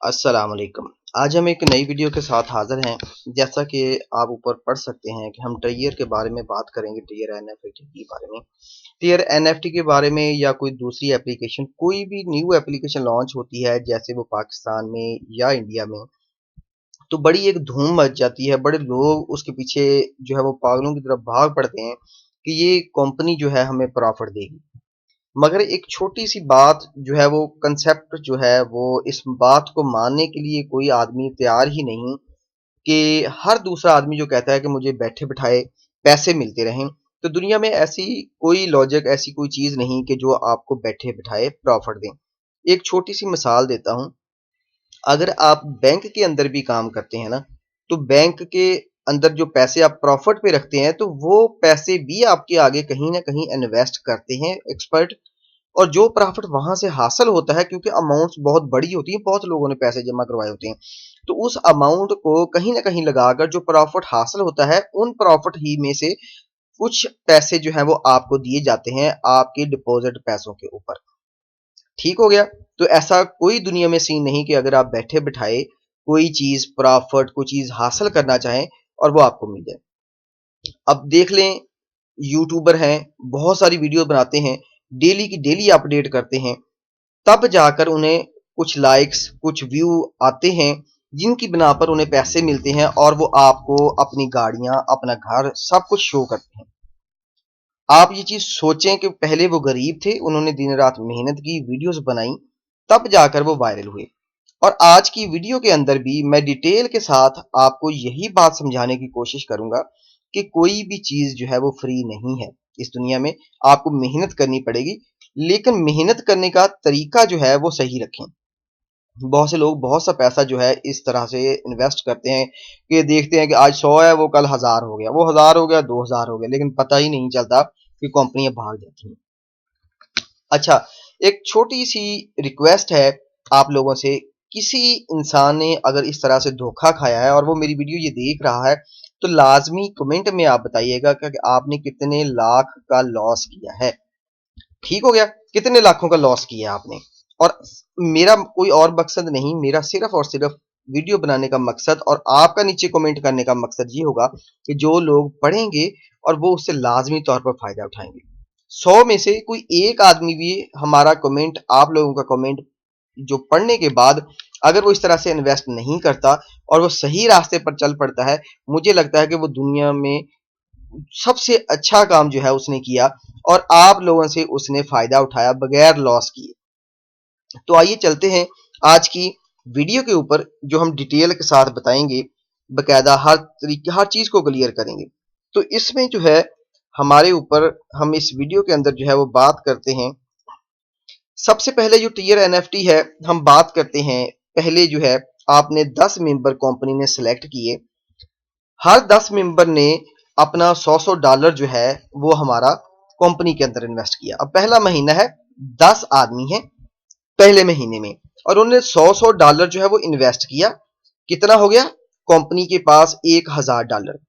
अस्सलाम वालेकुम। आज हम एक नई वीडियो के साथ हाज़िर हैं। जैसा कि आप ऊपर पढ़ सकते हैं कि हम टियर के बारे में बात करेंगे, टियर एनएफटी के बारे में। टियर एनएफटी के बारे में या कोई दूसरी एप्लीकेशन, कोई भी न्यू एप्लीकेशन लॉन्च होती है, जैसे वो पाकिस्तान में या इंडिया में, तो बड़ी एक धूम मच जाती है। बड़े लोग उसके पीछे जो है वो पागलों की तरह भाग पड़ते हैं कि ये कंपनी जो है हमें प्रॉफिट देगी। मगर एक छोटी-सी बात जो है वो कांसेप्ट जो है वो इस बात को मानने के लिए कोई आदमी तैयार ही नहीं कि हर दूसरा आदमी जो कहता है कि मुझे बैठे-बिठाए पैसे मिलते रहें, तो दुनिया में ऐसी कोई लॉजिक, ऐसी कोई चीज़ नहीं कि जो आपको बैठे-बिठाए प्रॉफिट दें। एक छोटी-सी मिसाल देता हूँ, अगर आप बैंक के अंदर भी काम करते हैं ना, तो बैंक के अंदर जो पैसे आप प्रॉफिट पे रखते हैं, तो वो पैसे भी आपके आगे कहीं न कहीं इन्वेस्ट करते हैं एक्सपर्ट। और जो प्रॉफिट वहां से हासिल होता है, क्योंकि अमाउंट्स बहुत बड़ी होती है, बहुत लोगों ने पैसे जमा करवाए होते हैं, तो उस अमाउंट को कहीं ना कहीं लगाकर जो प्रॉफिट हासिल होता है, उन प्रॉफिट ही में से कुछ पैसे जो है वो आपको दिए जाते हैं आपके डिपॉजिट पैसों के ऊपर। ठीक हो गया। तो ऐसा कोई दुनिया में सीन नहीं कि अगर आप बैठे बिठाए कोई चीज प्रॉफिट, कोई चीज हासिल करना चाहें और वो आपको मिल जाए। अब देख लें, यूट्यूबर हैं, बहुत सारी वीडियो बनाते हैं, डेली की डेली अपडेट करते हैं, तब जाकर उन्हें कुछ लाइक्स, कुछ व्यू आते हैं, जिनकी बिना पर उन्हें पैसे मिलते हैं और वो आपको अपनी गाड़ियां, अपना घर, सब कुछ शो करते हैं। आप ये चीज सोचें कि पहले वो गरीब थे, उन्होंने दिन रात मेहनत की, वीडियोस बनाई, तब जाकर वो वायरल हुए। और आज की वीडियो के अंदर भी मैं डिटेल के साथ आपको यही बात समझाने की कोशिश करूंगा कि कोई भी चीज जो है वो फ्री नहीं है। इस दुनिया में आपको मेहनत करनी पड़ेगी, लेकिन मेहनत करने का तरीका जो है वो सही रखें। बहुत से लोग बहुत सा पैसा जो है इस तरह से इन्वेस्ट करते हैं कि देखते हैं कि आज 100 है, वो कल 1000 हो गया, वो 1000 हो गया, 2000 हो गया, लेकिन पता ही नहीं चलता कि कंपनियां भाग जाती हैं। अच्छा, एक छोटी सी रिक्वेस्ट है आप लोगों से। किसी इंसान ने अगर इस तरह से धोखा खाया है और वो मेरी वीडियो ये देख रहा है, तो लाजमी कमेंट में आप बताइएगा कि आपने कितने लाख का लॉस किया है। ठीक हो गया, कितने लाखों का लॉस किया आपने। और मेरा कोई और मकसद नहीं, मेरा सिर्फ और सिर्फ वीडियो बनाने का मकसद और आपका नीचे कमेंट करने का मकसद ये होगा कि जो लोग पढ़ेंगे और वो उससे लाजमी तौर पर फायदा उठाएंगे। 100 में से कोई एक आदमी भी हमारा कमेंट, आप लोगों का कमेंट जो पढ़ने के बाद अगर वो इस तरह से इन्वेस्ट नहीं करता और वो सही रास्ते पर चल पड़ता है, मुझे लगता है कि वो दुनिया में सबसे अच्छा काम जो है उसने किया और आप लोगों से उसने फायदा उठाया बगैर लॉस किए। तो आइए चलते हैं आज की वीडियो के ऊपर, जो हम डिटेल के साथ बताएंगे, बकायदा हर तरीके, हर चीज को क्लियर करेंगे। तो इसमें जो है हमारे ऊपर, हम इस वीडियो के अंदर जो है वो बात करते हैं। सबसे पहले जो टियर एनएफटी है, हम बात करते हैं। पहले जो है आपने 10 मेंबर कंपनी ने सिलेक्ट किए, हर 10 मेंबर ने अपना 100 डॉलर जो है वो हमारा कंपनी के अंदर इन्वेस्ट किया। अब पहला महीना है, 10 आदमी हैं पहले महीने में, और उन्होंने 100 डॉलर जो है वो इन्वेस्ट किया। कितना हो गया कंपनी के पास? 1000 डॉलर।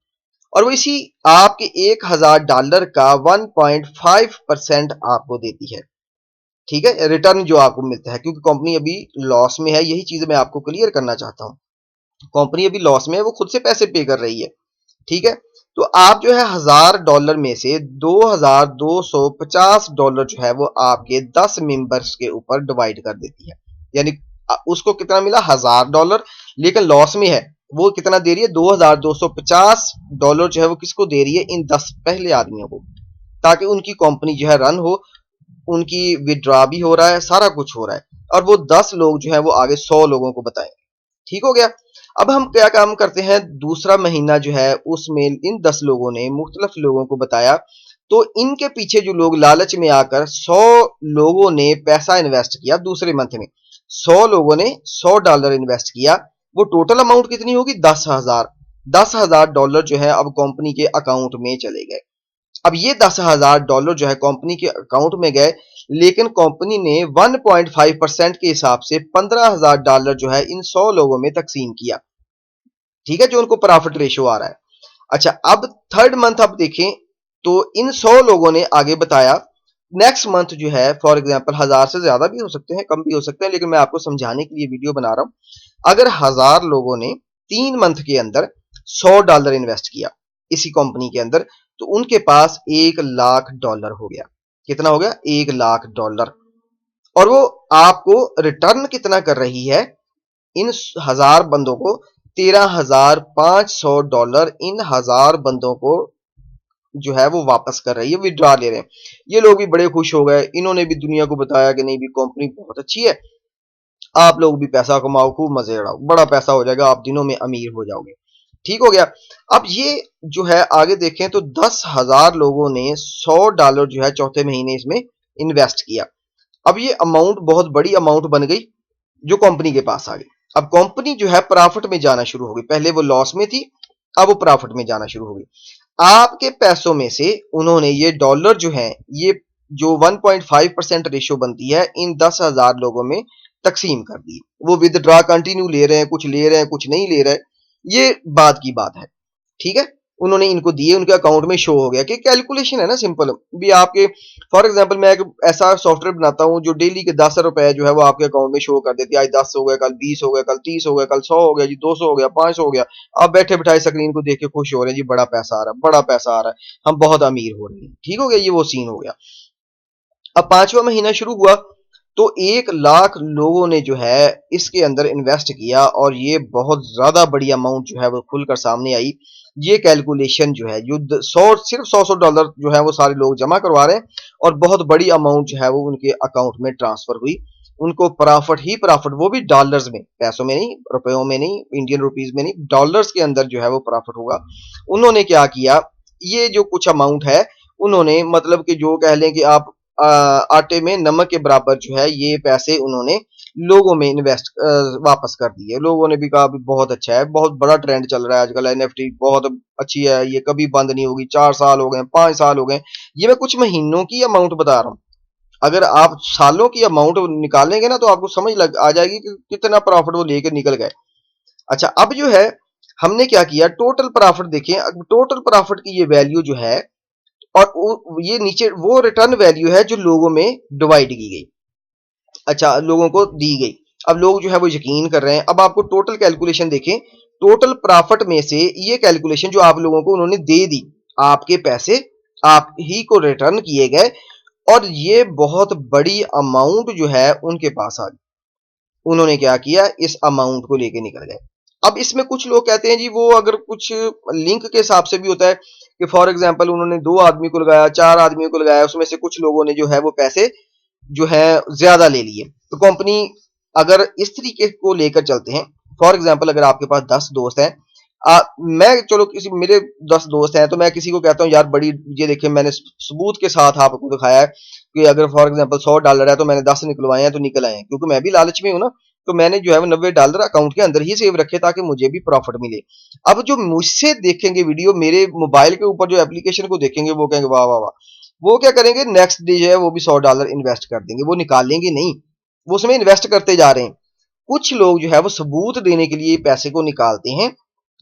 और वो इसी आपके 1000 डॉलर का 1.5% आपको देती है। ठीक है, रिटर्न जो आपको मिलता है, क्योंकि कंपनी अभी लॉस में है। यही चीज मैं आपको क्लियर करना चाहता हूँ। कंपनी अभी लॉस में है, वो खुद से पैसे पे कर रही है। ठीक है, तो आप जो है 1000 डॉलर में से 2250 डॉलर जो है वो आपके 10 मेंबर्स के ऊपर डिवाइड कर देती है। यानी उसको कितना मिला? 1000 डॉलर, लेकिन लॉस में है। वो कितना दे रही है? 2250 डॉलर जो है वो किसको दे रही है? इन 10 पहले आदमियों को, ताकि उनकी कंपनी जो है रन हो, उनकी विड्रॉ भी हो रहा है, सारा कुछ हो रहा है, और वो 10 लोग जो है वो आगे 100 लोगों को बताएंगे। ठीक हो गया। अब हम क्या काम करते हैं, दूसरा महीना जो है उसमें इन 10 लोगों ने मुख्तलिफ लोगों को बताया। तो इनके पीछे जो लोग लालच में आकर 100 लोगों ने पैसा इन्वेस्ट किया दूसरे मंथ में, 100 लोगों ने 100 डॉलर इन्वेस्ट किया। वो टोटल अमाउंट कितनी होगी? 10,000। 10,000 डॉलर जो है अब कंपनी के अकाउंट में चले गए। अब ये 10,000 डॉलर जो है कंपनी के अकाउंट में गए, लेकिन कंपनी ने 1.5% के हिसाब से 15,000 डॉलर जो है इन 100 लोगों में तकसीम किया। ठीक है, जो उनको प्रॉफिट रेशो आ रहा है। अच्छा, अब थर्ड मंथ आप देखें तो इन 100 लोगों ने आगे बताया। नेक्स्ट मंथ जो है, फॉर एग्जांपल 1000 से ज्यादा भी हो सकते हैं, कम भी हो सकते हैं, लेकिन मैं आपको समझाने के लिए वीडियो बना रहा हूं। अगर 1000 लोगों ने 3 मंथ के अंदर $100 इन्वेस्ट किया इसी कंपनी के अंदर, तो उनके पास $1,00,000 हो गया। कितना हो गया? $1,00,000। और वो आपको रिटर्न कितना कर रही है? इन 1000 बंदों को $13,500 इन 1000 बंदों को जो है वो वापस कर रही है, विड्रॉ ले रहे हैं। ये लोग भी बड़े खुश हो गए, इन्होंने भी दुनिया को बताया कि नहीं भी कंपनी बहुत अच्छी है, आप लोग भी पैसा कमाओ, खूब मजे उड़ाओ, बड़ा पैसा हो जाएगा, आप दिनों में अमीर हो जाओगे। ठीक हो गया। अब ये जो है आगे देखें तो 10,000 लोगों ने $100 जो है चौथे महीने इसमें इन्वेस्ट किया। अब ये अमाउंट बहुत बड़ी अमाउंट बन गई जो कंपनी के पास आ गई। अब कंपनी जो है प्रॉफिट में जाना शुरू हो गई, पहले वो लॉस में थी, अब वो प्रॉफिट में जाना शुरू हो गई। आपके पैसों में से उन्होंने ये डॉलर जो है, ये जो 1.5% रेशो बनती है, इन 10,000 लोगों में तकसीम कर दी। वो विदड्रॉ कंटिन्यू ले रहे हैं, कुछ ले रहे हैं, कुछ नहीं ले रहे, ये बात की बात है। ठीक है, उन्होंने इनको दिए, उनके अकाउंट में शो हो गया कि कैलकुलेशन है ना सिंपल भी। आपके फॉर एग्जांपल मैं एक ऐसा सॉफ्टवेयर बनाता हूं जो डेली के 10 रुपए जो है वो आपके अकाउंट में शो कर देती है। आज 10 हो गया, कल 20 हो गया, कल 30 हो गया, कल 100 हो गया जी, 200 हो गया, 500 हो गया। आप बैठे बिठाए स्क्रीन को देख के खुश हो रहे हैं जी, बड़ा पैसा आ रहा है, बड़ा पैसा आ रहा है, हम बहुत अमीर हो रहे हैं। ठीक हो गया, ये वो सीन हो गया। अब 5वां महीना शुरू हुआ तो 1,00,000 लोगों ने जो है इसके अंदर इन्वेस्ट किया, और ये बहुत ज्यादा बड़ी अमाउंट जो है वो खुलकर सामने आई। ये कैलकुलेशन जो है जो सिर्फ $100 जो है वो सारे लोग जमा करवा रहे हैं, और बहुत बड़ी अमाउंट जो है वो उनके अकाउंट में ट्रांसफर हुई। उनको प्रॉफिट ही प्रॉफिट, वो भी डॉलर्स में, पैसों में नहीं, रुपयों में नहीं, इंडियन रुपीज में नहीं, डॉलर्स के अंदर जो है वो प्रॉफिट होगा। उन्होंने क्या किया, ये जो कुछ अमाउंट है उन्होंने, मतलब कि जो कह लें कि आप आटे में नमक के बराबर जो है ये पैसे उन्होंने लोगों में इन्वेस्ट वापस कर दिए। लोगों ने भी कहा भी बहुत अच्छा है, बहुत बड़ा ट्रेंड चल रहा है आजकल, एनएफटी बहुत अच्छी है, ये कभी बंद नहीं होगी। 4 साल हो गए, 5 साल हो गए। ये मैं कुछ महीनों की अमाउंट बता रहा हूँ, अगर आप सालों की अमाउंट निकालेंगे ना तो आपको समझ लग आ जाएगी कि कितना प्रॉफिट वो लेकर निकल गए। अच्छा, अब जो है हमने क्या किया, टोटल प्रॉफिट देखें। अब टोटल प्रॉफिट की ये वैल्यू जो है, और ये नीचे वो रिटर्न वैल्यू है जो लोगों में डिवाइड की गई, अच्छा लोगों को दी गई। अब लोग जो है वो यकीन कर रहे हैं। अब आपको टोटल कैलकुलेशन देखें, टोटल प्रॉफिट में से ये कैलकुलेशन जो आप लोगों को उन्होंने दे दी, आपके पैसे आप ही को रिटर्न किए गए, और ये बहुत बड़ी अमाउंट जो है उनके पास आ गई। उन्होंने क्या किया, इस अमाउंट को लेके निकल गए। अब इसमें कुछ लोग कहते हैं जी वो अगर कुछ लिंक के हिसाब से भी होता है कि फॉर एग्जांपल उन्होंने 2 आदमी को लगाया, 4 आदमियों को लगाया, उसमें से कुछ लोगों ने जो है वो पैसे जो है ज्यादा ले लिए। तो कंपनी अगर इस तरीके को लेकर चलते हैं, फॉर एग्जांपल अगर आपके पास 10 दोस्त हैं, मैं चलो किसी मेरे 10 दोस्त हैं, तो मैं किसी को कहता हूँ यार बड़ी, ये देखिए मैंने सबूत के साथ आपको दिखाया है कि अगर फॉर एग्जांपल $100 है तो मैंने 10 निकलवाए हैं तो निकल आए हैं, क्योंकि मैं भी लालच में हूं ना। तो मैंने जो है वो $90 अकाउंट के अंदर ही सेव रखे ताकि मुझे भी प्रॉफिट मिले। अब जो मुझसे देखेंगे वीडियो, मेरे मोबाइल के ऊपर जो एप्लीकेशन को देखेंगे, वो कहेंगे वाह वाह वाह। वो क्या करेंगे, नेक्स्ट डे जो है वो भी $100 इन्वेस्ट कर देंगे, वो निकालेंगे नहीं, वो उसमें इन्वेस्ट करते जा रहे हैं। कुछ लोग जो है वो सबूत देने के लिए पैसे को निकालते हैं,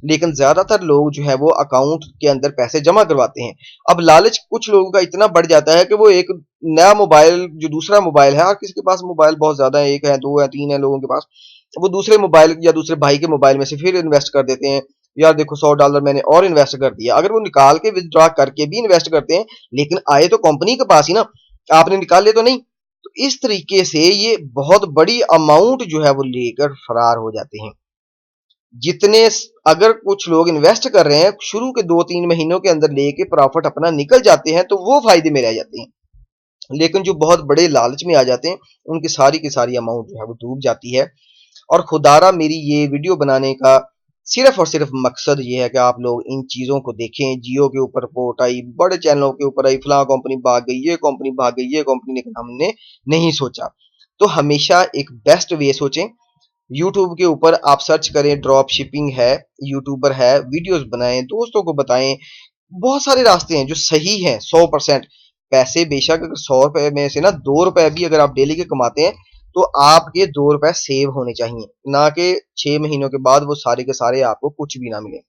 लेकिन ज्यादातर लोग जो है वो अकाउंट के अंदर पैसे जमा करवाते हैं। अब लालच कुछ लोगों का इतना बढ़ जाता है कि वो एक नया मोबाइल, जो दूसरा मोबाइल है, और किसी के पास मोबाइल बहुत ज्यादा है, 1 है, 2 है, 3 है लोगों के पास, वो दूसरे मोबाइल या दूसरे भाई के मोबाइल में से फिर इन्वेस्ट कर देते हैं। यार देखो $100 मैंने और इन्वेस्ट कर दिया। अगर वो निकाल के विदड्रॉ करके भी इन्वेस्ट करते हैं, लेकिन आए तो कंपनी के पास ही ना, आपने निकाले तो नहीं। तो इस तरीके से ये बहुत बड़ी अमाउंट जो है वो लेकर फरार हो जाते हैं। जितने अगर कुछ लोग इन्वेस्ट कर रहे हैं, शुरू के 2-3 महीनों के अंदर लेके प्रॉफिट अपना निकल जाते हैं, तो वो फायदे में रह जाते हैं। लेकिन जो बहुत बड़े लालच में आ जाते हैं, उनकी सारी की सारी अमाउंट जो है वो डूब जाती है। और खुदारा मेरी ये वीडियो बनाने का सिर्फ और सिर्फ मकसद ये है कि आप लोग इन चीजों को देखें। जियो के ऊपर रिपोर्ट आई, बड़े चैनलों के ऊपर आई, फलां कंपनी भाग गई, ये कंपनी भाग गई, ये कंपनी, लेकिन हमने नहीं सोचा। तो हमेशा एक बेस्ट वे सोचें। यूट्यूब के ऊपर आप सर्च करें, ड्रॉप शिपिंग है, यूट्यूबर है, वीडियोस बनाएं, दोस्तों को बताएं। बहुत सारे रास्ते हैं जो सही हैं 100%। पैसे बेशक अगर 100 रुपए में से ना 2 रुपए भी अगर आप डेली के कमाते हैं, तो आपके 2 रुपए सेव होने चाहिए, ना कि 6 महीनों के बाद वो सारे के सारे आपको कुछ भी ना मिले।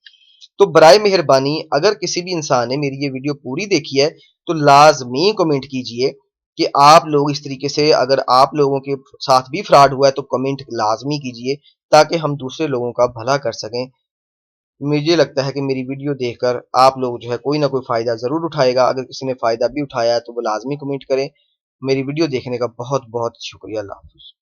तो बराए मेहरबानी अगर किसी भी इंसान ने मेरी ये वीडियो पूरी देखी है तो लाजमी कमेंट कीजिए कि आप लोग इस तरीके से, अगर आप लोगों के साथ भी फ्रॉड हुआ है तो कमेंट लाज़मी कीजिए, ताकि हम दूसरे लोगों का भला कर सकें। मुझे लगता है कि मेरी वीडियो देखकर आप लोग जो है कोई ना कोई फ़ायदा ज़रूर उठाएगा। अगर किसी ने फ़ायदा भी उठाया है तो वो लाज़मी कमेंट करें। मेरी वीडियो देखने का बहुत-बहुत शुक्रिया। अल्लाह हाफ़िज़।